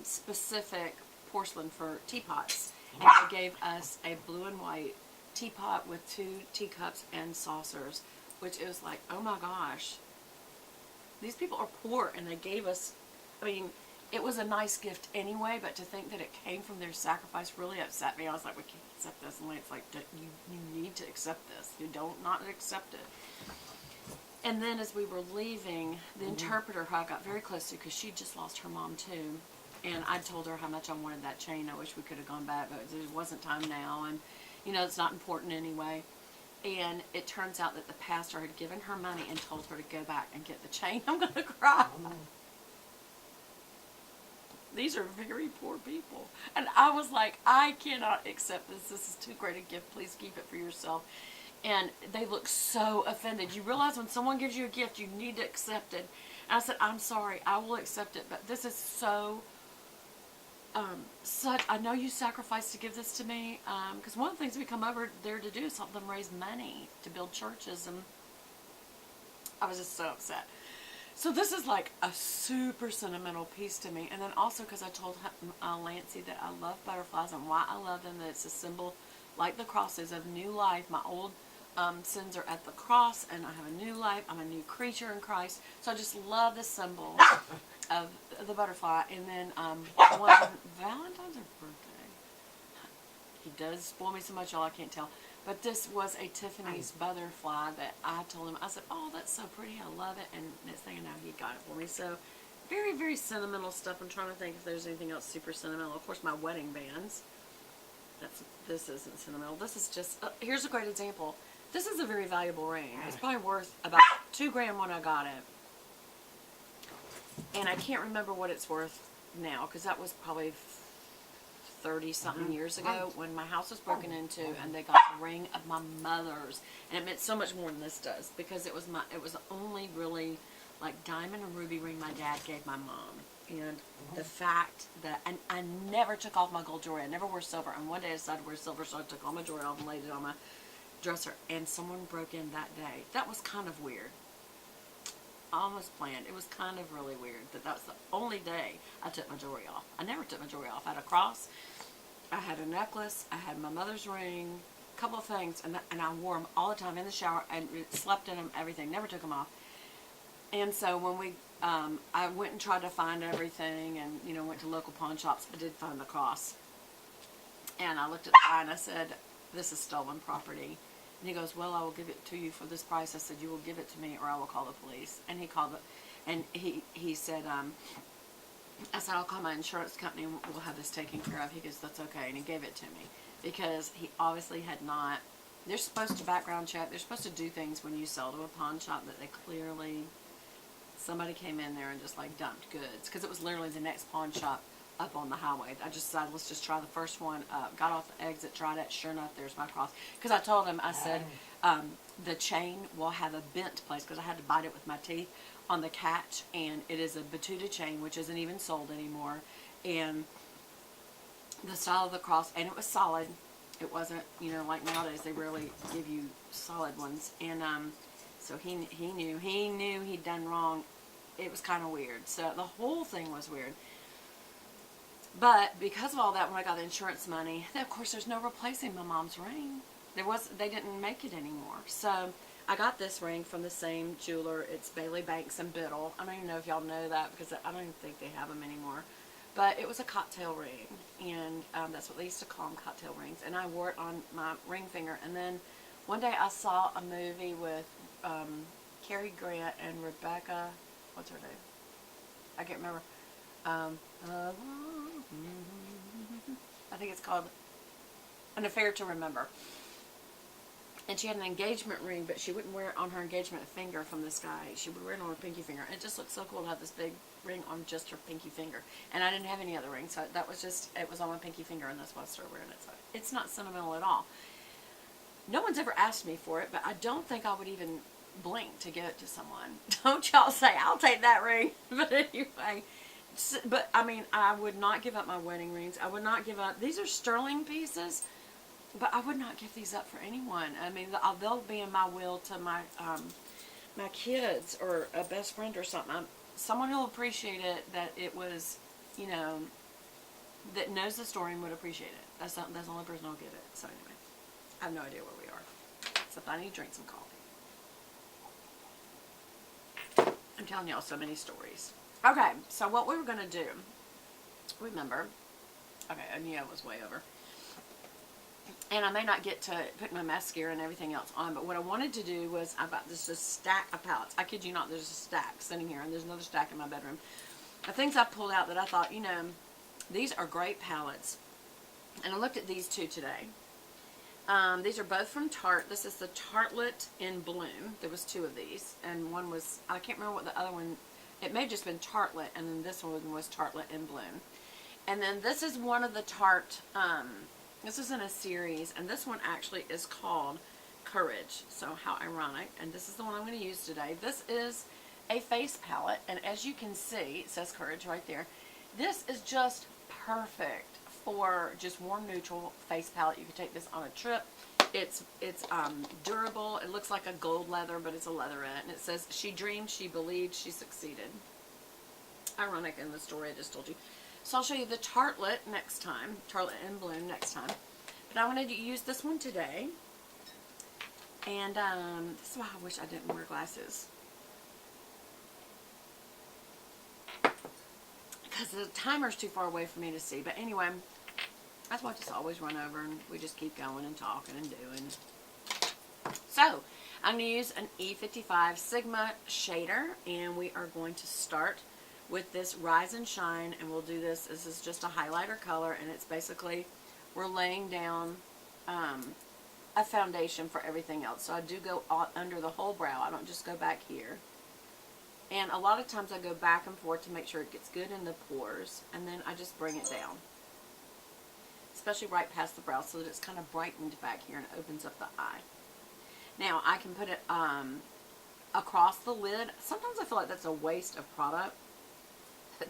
specific porcelain for teapots. And they gave us a blue and white teapot with 2 teacups and saucers, which is like, oh my gosh, these people are poor, and they gave us, I mean, it was a nice gift anyway, but to think that it came from their sacrifice really upset me. I was like, we can't accept this. And it's like, you need to accept this. You don't not accept it. And then as we were leaving, the interpreter who I got very close to, because she just lost her mom too, and I told her how much I wanted that chain. I wish we could have gone back, but it wasn't time now, and you know, it's not important anyway. And it turns out that the pastor had given her money and told her to go back and get the chain. I'm going to cry. These are very poor people. And I was like, I cannot accept this. This is too great a gift. Please keep it for yourself. And they look so offended. You realize when someone gives you a gift, you need to accept it. And I said, I'm sorry, I will accept it, but this is so, I know you sacrificed to give this to me, because one of the things we come over there to do is help them raise money to build churches, and I was just so upset. So this is like a super sentimental piece to me. And then also because I told Lancy that I love butterflies and why I love them, that it's a symbol, like the cross is, of new life. My old sins are at the cross, and I have a new life. I'm a new creature in Christ. So I just love the symbol of the butterfly. And then one Valentine's or birthday, he does spoil me so much, y'all, I can't tell. But this was a Tiffany's butterfly that I told him, I said, oh, that's so pretty, I love it. And next thing I know, he got it for me. So very, very sentimental stuff. I'm trying to think if there's anything else super sentimental. Of course, my wedding bands. This isn't sentimental. This is just, here's a great example. This is a very valuable ring. It's probably worth about $2 grand when I got it. And I can't remember what it's worth now, because that was probably 30-something years ago when my house was broken into, and they got the ring of my mother's. And it meant so much more than this does, because it was the only really like diamond and ruby ring my dad gave my mom. And the fact that, and I never took off my gold jewelry. I never wore silver. And one day I decided to wear silver, so I took all my jewelry off and laid it on my dresser. And someone broke in that day. That was kind of weird. I almost planned. It was kind of really weird that was the only day I took my jewelry off. I never took my jewelry off. I had a cross. I had a necklace. I had my mother's ring. A couple of things. And I wore them all the time in the shower. And slept in them, everything. Never took them off. And so when we, I went and tried to find everything, and, you know, went to local pawn shops. I did find the cross. And I looked at the guy and I said, this is stolen property. And he goes, well, I will give it to you for this price. I said, you will give it to me or I will call the police. And he called it, and he said, I said, I'll call my insurance company and we'll have this taken care of. He goes, that's okay. And he gave it to me because he obviously had not, they're supposed to background check. They're supposed to do things when you sell to a pawn shop that they clearly, somebody came in there and just like dumped goods, because it was literally the next pawn shop up on the highway. I just decided, let's just try the first one up. Got off the exit, tried it. Sure enough, there's my cross. Because I told him, I said, the chain will have a bent place, because I had to bite it with my teeth on the catch, and it is a Batuta chain, which isn't even sold anymore. And the style of the cross, and it was solid. It wasn't, you know, like nowadays they rarely give you solid ones. And so he knew he'd done wrong. It was kind of weird. So the whole thing was weird. But because of all that, when I got the insurance money, then of course there's no replacing my mom's ring. They didn't make it anymore. So I got this ring from the same jeweler. It's Bailey Banks and Biddle. I don't even know if y'all know that, because I don't even think they have them anymore. But it was a cocktail ring, and that's what they used to call them, cocktail rings. And I wore it on my ring finger. And then one day I saw a movie with Cary Grant and Rebecca, what's her name? I can't remember. I think it's called An Affair to Remember. And she had an engagement ring, but she wouldn't wear it on her engagement finger from this guy. She would wear it on her pinky finger. And it just looked so cool to have this big ring on just her pinky finger. And I didn't have any other rings, so that was just, it was on my pinky finger, and that's why I started wearing it. So it's not sentimental at all. No one's ever asked me for it, but I don't think I would even blink to give it to someone. Don't y'all say, I'll take that ring. But anyway, but I mean, I would not give up my wedding rings. I would not give up, these are sterling pieces, but I would not give these up for anyone. I mean, they'll be in my will to my my kids or a best friend or something. Someone will appreciate it, that it was you know, that knows the story and would appreciate it. That's the only person I'll give it. So anyway, I have no idea where we are. Except I need to drink some coffee. I'm telling y'all so many stories. Okay, so what we were going to do, remember, okay, I knew I was way over. And I may not get to put my mascara and everything else on, but what I wanted to do was, I've got this stack of palettes. I kid you not, there's a stack sitting here, and there's another stack in my bedroom. The things I pulled out that I thought, you know, these are great palettes. And I looked at these two today. These are both from Tarte. This is the Tartelette in Bloom. There was two of these, and one was, I can't remember what the other one, it may have just been Tartelette, and then this one was Tartelette in Bloom. And then this is one of the Tarte, this is in a series, and this one actually is called Courage. So how ironic. And this is the one I'm going to use today. This is a face palette, and as you can see, it says Courage right there. This is just perfect for just warm neutral face palette. You can take this on a trip. It's durable. It looks like a gold leather, but it's a leatherette. And it says, she dreamed, she believed, she succeeded. Ironic in the story I just told you. So I'll show you the Tartelette next time. Tartelette in Bloom next time. But I wanted to use this one today. And this is why I wish I didn't wear glasses. Because the timer's too far away for me to see. But anyway, that's why I just always run over and we just keep going and talking and doing. So, I'm going to use an E55 Sigma shader, and we are going to start with this Rise and Shine, and we'll do this. This is just a highlighter color, and it's basically, we're laying down a foundation for everything else. So I do go under the whole brow. I don't just go back here. And a lot of times I go back and forth to make sure it gets good in the pores, and then I just bring it down. Especially right past the brow so that it's kind of brightened back here and it opens up the eye. Now I can put it across the lid. Sometimes I feel like that's a waste of product.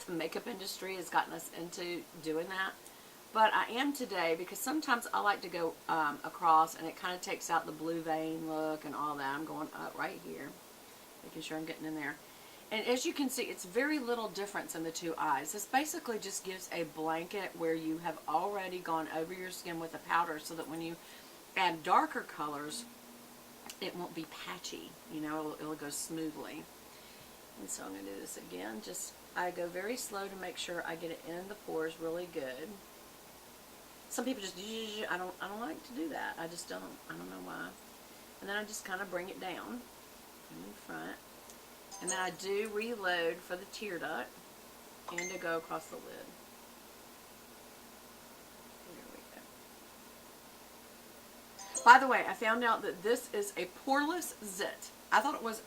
The makeup industry has gotten us into doing that. But I am today because sometimes I like to go across, and it kind of takes out the blue vein look and all that. I'm going up right here, making sure I'm getting in there. And as you can see, it's very little difference in the two eyes. This basically just gives a blanket where you have already gone over your skin with a powder so that when you add darker colors, it won't be patchy. You know, it'll go smoothly. And so I'm going to do this again. I go very slow to make sure I get it in the pores really good. Some people just, I don't like to do that. I just don't. I don't know why. And then I just kind of bring it down in front. And then I do reload for the tear duct and to go across the lid. There we go. By the way, I found out that this is a poreless zit. I thought it was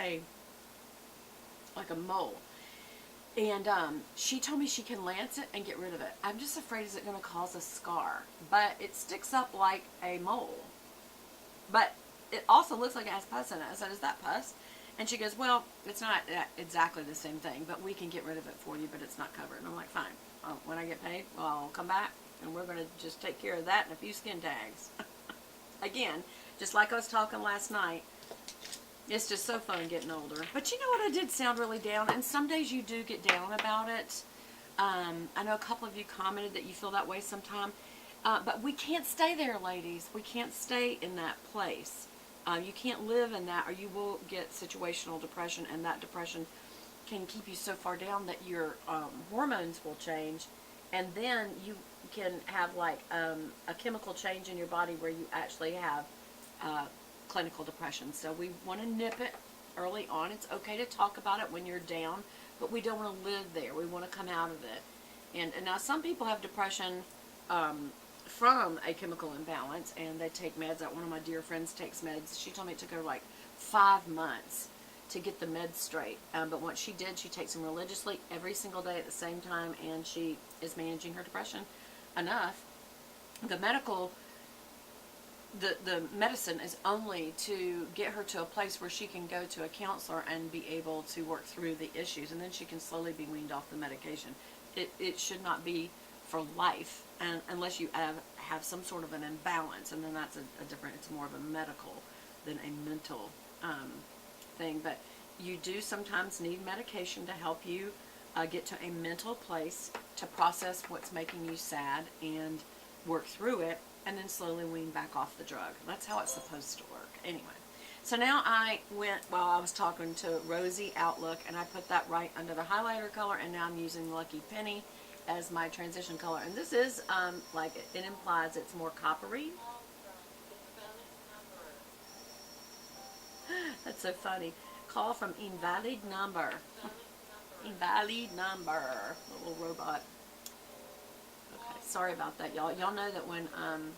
like a mole. And she told me she can lance it and get rid of it. I'm just afraid is it going to cause a scar. But it sticks up like a mole. But it also looks like it has pus in it. I said, is that pus? And she goes, well, it's not exactly the same thing, but we can get rid of it for you, but it's not covered. And I'm like, fine. When I get paid, well, I'll come back, and we're going to just take care of that and a few skin tags. Again, just like I was talking last night, it's just so fun getting older. But you know what? I did sound really down, and some days you do get down about it. I know a couple of you commented that you feel that way sometime. But we can't stay there, ladies. We can't stay in that place. You can't live in that, or you will get situational depression, and that depression can keep you so far down that your hormones will change, and then you can have like a chemical change in your body where you actually have clinical depression. So we want to nip it early on. It's okay to talk about it when you're down, but we don't want to live there. We want to come out of it. And now some people have depression from a chemical imbalance, and they take meds. One of my dear friends takes meds. She told me it took her like 5 months to get the meds straight. But once she did, she takes them religiously every single day at the same time, and she is managing her depression enough. The medicine is only to get her to a place where she can go to a counselor and be able to work through the issues, and then she can slowly be weaned off the medication. It should not be for life, and unless you have some sort of an imbalance, and then that's a different, it's more of a medical than a mental thing. But you do sometimes need medication to help you get to a mental place to process what's making you sad and work through it, and then slowly wean back off the drug. That's how it's supposed to work. Anyway, so now I went, while I was talking to Rosy Outlook, and I put that right under the highlighter color, and now I'm using Lucky Penny as my transition color. And this is, like it implies it's more coppery. That's so funny. Call from invalid number. Invalid number. Little robot. Okay, sorry about that, y'all. Y'all know that when I'm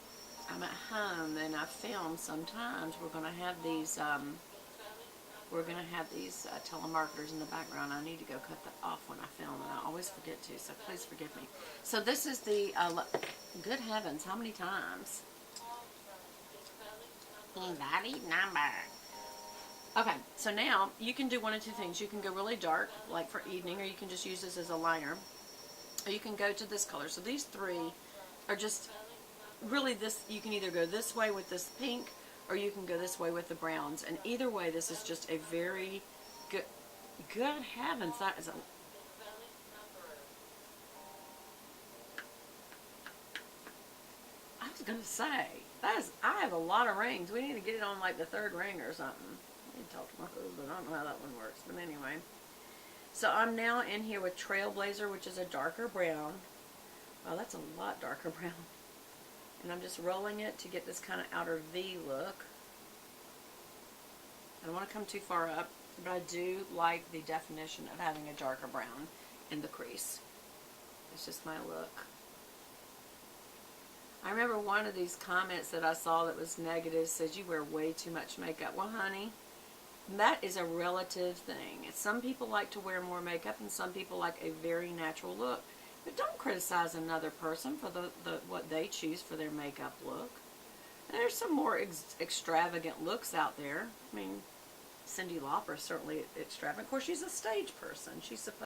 at home and I film, sometimes we're gonna have these telemarketers in the background. I need to go cut that off when I film, and I always forget to. So please forgive me. So this is the good heavens, how many times? Invalid number. Okay, so now you can do one of two things. You can go really dark, like for evening, or you can just use this as a liner. Or you can go to this color. So these three are just really this. You can either go this way with this pink, or you can go this way with the browns. And either way, this is just a very good. Good heavens, that is a. I was gonna say that is. I have a lot of rings. We need to get it on like the third ring or something. I need to talk to my husband. I don't know how that one works, but anyway. So I'm now in here with Trailblazer, which is a darker brown. Wow, that's a lot darker brown. And I'm just rolling it to get this kind of outer V look. I don't want to come too far up, but I do like the definition of having a darker brown in the crease. It's just my look. I remember one of these comments that I saw that was negative says you wear way too much makeup. Well, honey, that is a relative thing. Some people like to wear more makeup, and some people like a very natural look. But don't criticize another person for what they choose for their makeup look. And there's some more extravagant looks out there. I mean, Cyndi Lauper is certainly extravagant. Of course, she's a stage person. She's supposed